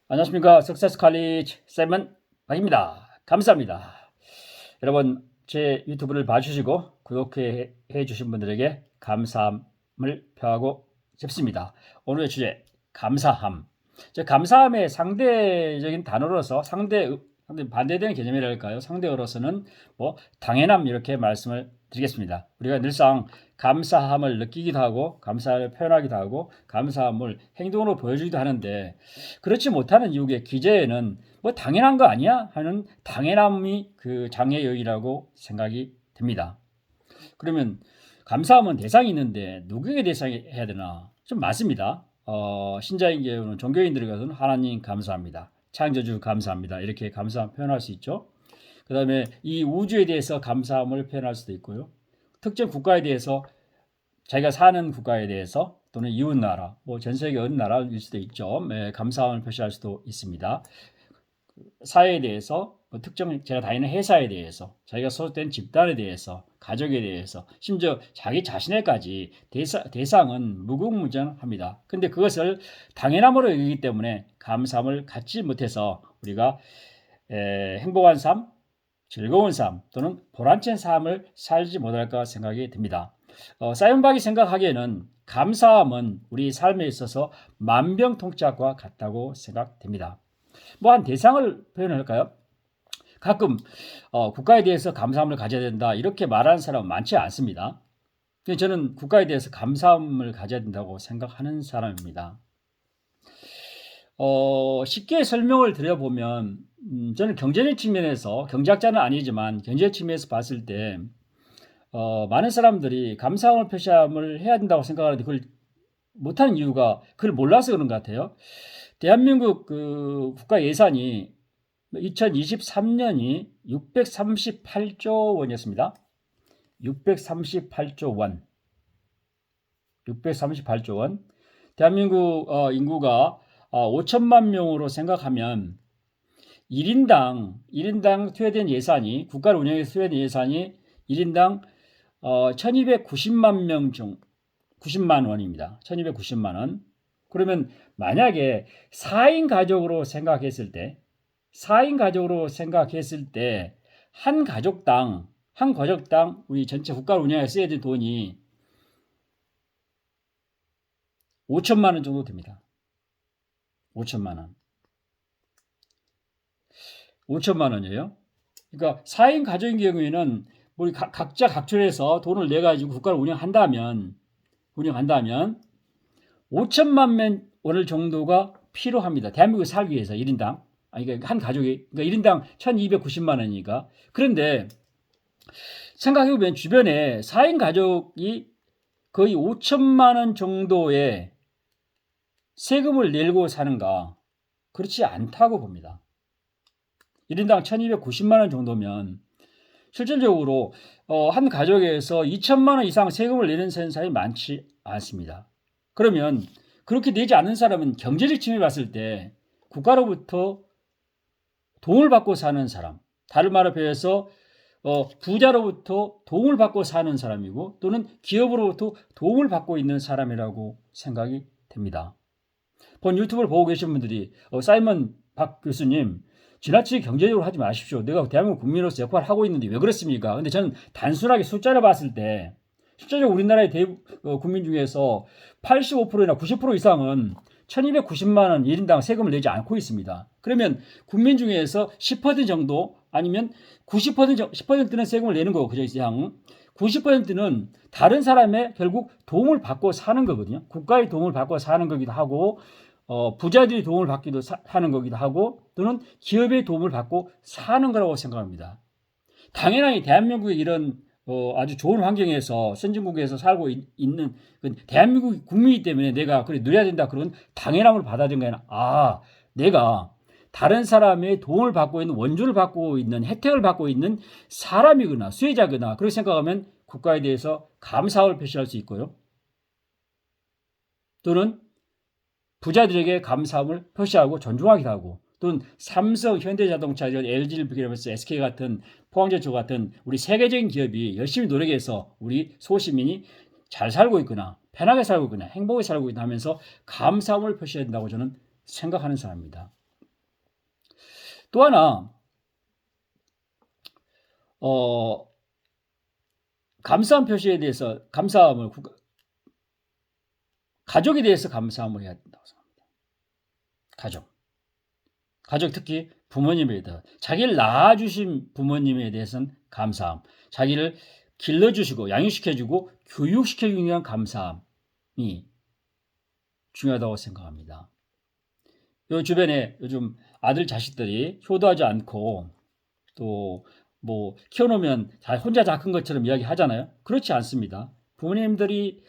안녕하십니까. 석세스 칼리지 쌤은 박입니다. 감사합니다. 여러분, 제 유튜브를 봐주시고 구독해 주신 분들에게 감사함을 표하고 싶습니다. 오늘의 주제, 감사함. 감사함의 상대적인 단어로서 상대 반대되는 개념이랄까요? 상대어로서는 당연함 이렇게 말씀을 드리겠습니다. 우리가 늘상 감사함을 느끼기도 하고 감사를 표현하기도 하고 감사함을 행동으로 보여주기도 하는데 그렇지 못하는 이유의 기저에는 당연한 거 아니야? 하는 당연함이 그 장애 요인이라고 생각이 듭니다. 그러면 감사함은 대상이 있는데 누구에게 대상해야 되나? 좀 많습니다. 신자인 경우는 종교인들에게는 하나님 감사합니다. 창조주 감사합니다. 이렇게 감사함 표현할 수 있죠. 그 다음에 이 우주에 대해서 감사함을 표현할 수도 있고요. 특정 국가에 대해서 자기가 사는 국가에 대해서 또는 이웃나라, 전 세계 어느 나라일 수도 있죠. 감사함을 표시할 수도 있습니다. 사회에 대해서 특정 제가 다니는 회사에 대해서 자기가 소속된 집단에 대해서 가족에 대해서 심지어 자기 자신에까지 대상은 무궁무진합니다. 근데 그것을 당연함으로 여기기 때문에 감사함을 갖지 못해서 우리가 행복한 삶, 즐거운 삶 또는 보람찬 삶을 살지 못할까 생각이 듭니다. 사이먼박이 생각하기에는 감사함은 우리 삶에 있어서 만병통치약과 같다고 생각됩니다. 한 대상을 표현할까요? 가끔 국가에 대해서 감사함을 가져야 된다 이렇게 말하는 사람은 많지 않습니다. 저는 국가에 대해서 감사함을 가져야 된다고 생각하는 사람입니다. 쉽게 설명을 드려보면 저는 경제적 측면에서 경제학자는 아니지만 경제적 측면에서 봤을 때 많은 사람들이 감사함을 표시함을 해야 된다고 생각하는데 그걸 못하는 이유가 그걸 몰라서 그런 것 같아요. 대한민국 국가 예산이 2023년이 638조 원이었습니다. 638조 원. 638조 원. 대한민국 인구가 5천만 명으로 생각하면 1인당 투여된 예산이 국가를 운영해서 투여된 예산이 1인당 1290만 명 중 90만 원입니다. 1290만 원. 그러면 만약에 4인 가족으로 생각했을 때 한 가족당 우리 전체 국가를 운영해 써야 될 돈이 5천만 원 정도 됩니다. 5천만 원. 5천만 원이에요. 그러니까 4인 가족인 경우에는 우리 각자 각출해서 돈을 내 가지고 국가를 운영한다면 5천만 원을 정도가 필요합니다. 대한민국에 살기 위해서 1인당. 그러니까 한 가족이 그러니까 1인당 1290만 원이니까. 그런데 생각해보면 주변에 4인 가족이 거의 5천만 원 정도의 세금을 내고 사는가? 그렇지 않다고 봅니다. 1인당 1290만 원 정도면 실질적으로 한 가족에서 2천만 원 이상 세금을 내는 사람이 많지 않습니다. 그러면 그렇게 내지 않는 사람은 경제적 측면에 봤을 때 국가로부터 도움을 받고 사는 사람, 다른 말로 표현해서 부자로부터 도움을 받고 사는 사람이고 또는 기업으로부터 도움을 받고 있는 사람이라고 생각이 됩니다. 본 유튜브를 보고 계신 분들이 사이먼 박 교수님 지나치게 경제적으로 하지 마십시오. 내가 대한민국 국민으로서 역할을 하고 있는데 왜 그렇습니까? 근데 저는 단순하게 숫자를 봤을 때 실제로 우리나라의 국민 중에서 85%나 90% 이상은 1290만 원 1인당 세금을 내지 않고 있습니다. 그러면 국민 중에서 10% 정도 아니면 10%는 세금을 내는 거고 그저 이상 90%는 다른 사람의 결국 도움을 받고 사는 거거든요. 국가의 도움을 받고 사는 거기도 하고 부자들이 도움을 받기도 하는 거기도 하고 또는 기업의 도움을 받고 사는 거라고 생각합니다. 당연히 대한민국의 이런 아주 좋은 환경에서 선진국에서 살고 있는 대한민국 국민이기 때문에 내가 그래 누려야 된다 그런 당연함을 받아들인 게 아니라 내가 다른 사람의 도움을 받고 있는 원조를 받고 있는 혜택을 받고 있는 사람이거나 수혜자거나 그렇게 생각하면 국가에 대해서 감사함을 표시할 수 있고요. 또는 부자들에게 감사함을 표시하고 존중하기도 하고 또는 삼성, 현대자동차, LG를 비롯해서 SK 같은 포항제철 같은 우리 세계적인 기업이 열심히 노력해서 우리 소시민이 잘 살고 있거나 편하게 살고 있거나 행복하게 살고 있다 하면서 감사함을 표시해야 된다고 저는 생각하는 사람입니다. 또 하나 감사함 표시에 대해서 감사함을 가족에 대해서 감사함을 해야 된다고 생각합니다. 가족 특히 부모님에 대해 자기를 낳아주신 부모님에 대해서는 감사함, 자기를 길러주시고 양육시켜주고 교육시켜주기 위한 감사함이 중요하다고 생각합니다. 요 주변에 요즘 아들 자식들이 효도하지 않고 또 뭐 키워놓으면 혼자 다 큰 것처럼 이야기하잖아요. 그렇지 않습니다. 부모님들이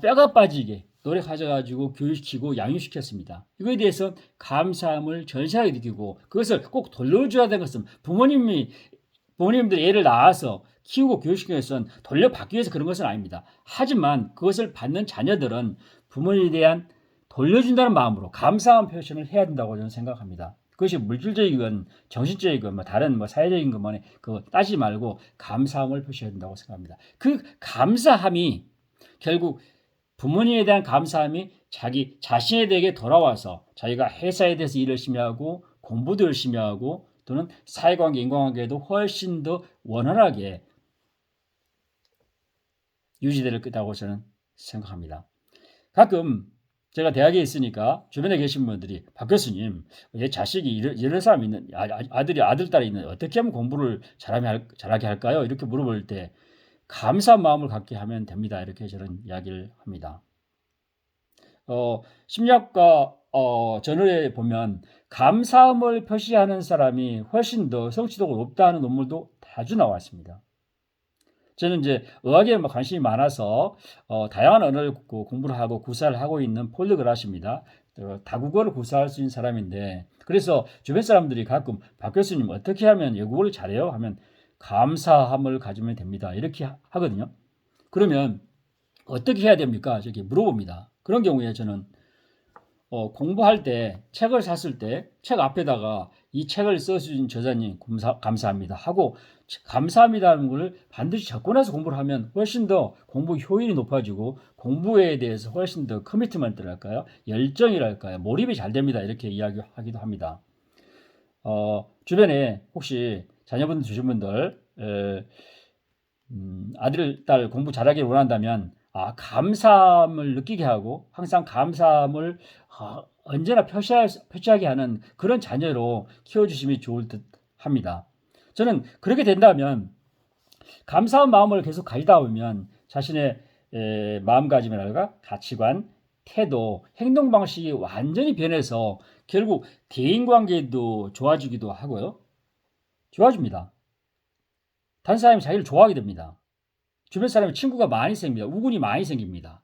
뼈가 빠지게 노력하셔가지고 교육시키고 양육시켰습니다. 이거에 대해서 감사함을 절실하게 느끼고 그것을 꼭 돌려줘야 되는 것은 부모님들이 애를 낳아서 키우고 교육시키는 것은 돌려받기 위해서 그런 것은 아닙니다. 하지만 그것을 받는 자녀들은 부모님에 대한 돌려준다는 마음으로 감사함 표현을 해야 된다고 저는 생각합니다. 그것이 물질적이건 정신적이건 다른 사회적인 것만 따지지 말고 감사함을 표시해야 된다고 생각합니다. 그 감사함이 결국 부모님에 대한 감사함이 자기 자신에 대해 돌아와서 자기가 회사에 대해서 일 열심히 하고 공부도 열심히 하고 또는 사회관계, 인간관계에도 훨씬 더 원활하게 유지될 거라고 저는 생각합니다. 가끔 제가 대학에 있으니까 주변에 계신 분들이 박 교수님, 내 자식이 이런 사람이 있는 아들, 딸이 있는 어떻게 하면 공부를 잘하게 할까요? 이렇게 물어볼 때 감사한 마음을 갖게 하면 됩니다. 이렇게 저는 이야기를 합니다. 심리학과 저널에 보면 감사함을 표시하는 사람이 훨씬 더 성취도가 높다는 논문도 자주 나왔습니다. 저는 이제 의학에 관심이 많아서 다양한 언어를 공부를 하고 구사를 하고 있는 폴리글라시입니다. 다국어를 구사할 수 있는 사람인데 그래서 주변 사람들이 가끔 박 교수님 어떻게 하면 외국어를 잘해요? 하면 감사함을 가지면 됩니다. 이렇게 하거든요. 그러면 어떻게 해야 됩니까? 저기 물어봅니다. 그런 경우에 저는 공부할 때 책을 샀을 때 책 앞에다가 이 책을 써주신 저자님 감사합니다 하고 감사합니다는 걸 반드시 적고 나서 공부를 하면 훨씬 더 공부 효율이 높아지고 공부에 대해서 훨씬 더 커미트먼트랄까요? 열정이랄까요? 몰입이 잘 됩니다. 이렇게 이야기하기도 합니다. 주변에 혹시 자녀분들 주신 분들 아들, 딸 공부 잘하기를 원한다면 감사함을 느끼게 하고 항상 감사함을 언제나 표시하게 하는 그런 자녀로 키워주심이 좋을 듯 합니다. 저는 그렇게 된다면 감사한 마음을 계속 가지다 보면 자신의 마음가짐이랄까 가치관, 태도, 행동 방식이 완전히 변해서 결국 대인관계도 좋아지기도 하고요. 좋아집니다. 다른 사람이 자기를 좋아하게 됩니다. 주변 사람이 친구가 많이 생깁니다. 우군이 많이 생깁니다.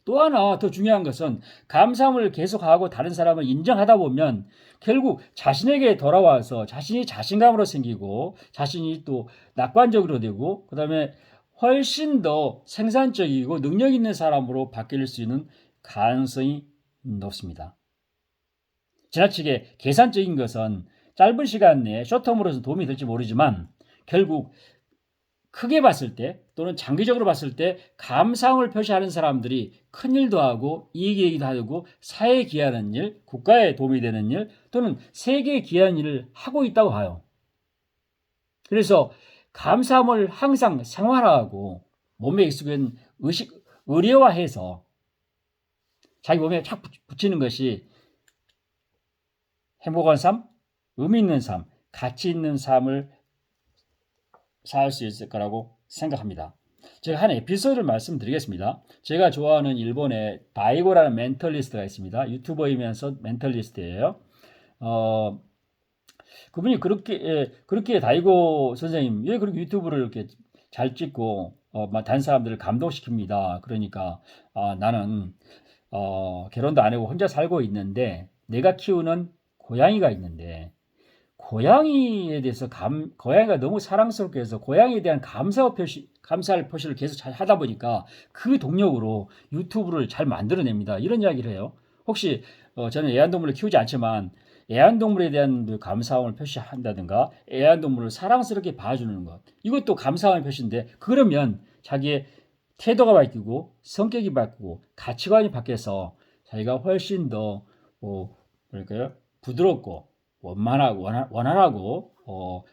또 하나 더 중요한 것은 감사함을 계속하고 다른 사람을 인정하다 보면 결국 자신에게 돌아와서 자신이 자신감으로 생기고 자신이 또 낙관적으로 되고 그 다음에 훨씬 더 생산적이고 능력 있는 사람으로 바뀔 수 있는 가능성이 높습니다. 지나치게 계산적인 것은 짧은 시간 내에 쇼텀으로서 도움이 될지 모르지만 결국 크게 봤을 때 또는 장기적으로 봤을 때 감사함을 표시하는 사람들이 큰일도 하고 이익이기도 하고 사회에 기여하는 일, 국가에 도움이 되는 일 또는 세계에 기여하는 일을 하고 있다고 봐요. 그래서 감사함을 항상 생활화하고 몸에 익숙한 의례화해서 자기 몸에 착 붙이는 것이 행복한 삶, 의미 있는 삶, 가치 있는 삶을 살 수 있을 거라고 생각합니다. 제가 한 에피소드를 말씀드리겠습니다. 제가 좋아하는 일본의 다이고라는 멘털리스트가 있습니다. 유튜버이면서 멘털리스트예요. 그분이 그렇게 다이고 선생님 왜 그렇게 유튜브를 이렇게 잘 찍고 다른 사람들을 감동시킵니다. 그러니까 나는 결혼도 안 하고 혼자 살고 있는데 내가 키우는 고양이가 있는데 고양이에 대해서 고양이가 너무 사랑스럽게 해서 고양이에 대한 감사할 표시를 계속 잘 하다 보니까 그 동력으로 유튜브를 잘 만들어냅니다. 이런 이야기를 해요. 혹시 저는 애완동물을 키우지 않지만 애완동물에 대한 감사함을 표시한다든가 애완동물을 사랑스럽게 봐주는 것 이것도 감사함의 표시인데 그러면 자기의 태도가 바뀌고 성격이 바뀌고 가치관이 바뀌어서 자기가 훨씬 더 뭐랄까요 부드럽고 원활하고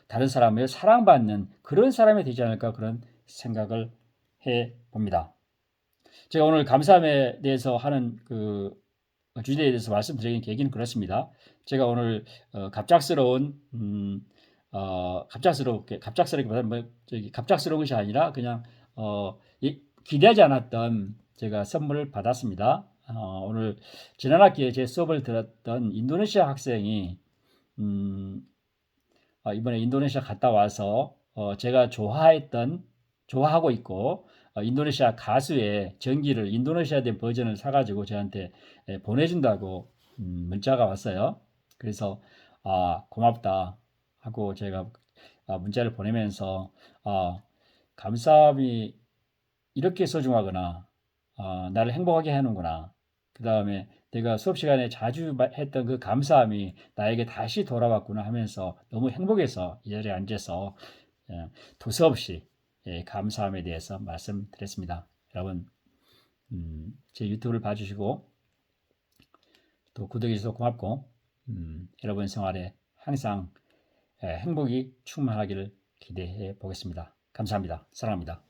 다른 사람을 사랑받는 그런 사람이 되지 않을까 그런 생각을 해 봅니다. 제가 오늘 감사함에 대해서 하는 그 주제에 대해서 말씀드리는 계기는 그렇습니다. 제가 오늘 갑작스러운 갑작스럽기보다는 갑작스러운 것이 아니라 그냥 기대하지 않았던 제가 선물을 받았습니다. 오늘 지난 학기에 제 수업을 들었던 인도네시아 학생이 이번에 인도네시아 갔다 와서 제가 좋아하고 있고 인도네시아 가수의 전기를 인도네시아 된 버전을 사가지고 저한테 보내준다고 문자가 왔어요. 그래서 고맙다 하고 제가 문자를 보내면서 감사함이 이렇게 소중하구나, 나를 행복하게 하는구나. 그 다음에 내가 수업 시간에 자주 했던 그 감사함이 나에게 다시 돌아왔구나 하면서 너무 행복해서 이 자리에 앉아서 두서없이 감사함에 대해서 말씀드렸습니다. 여러분, 제 유튜브를 봐주시고 또 구독해주셔서 고맙고 여러분 생활에 항상 행복이 충만하기를 기대해 보겠습니다. 감사합니다. 사랑합니다.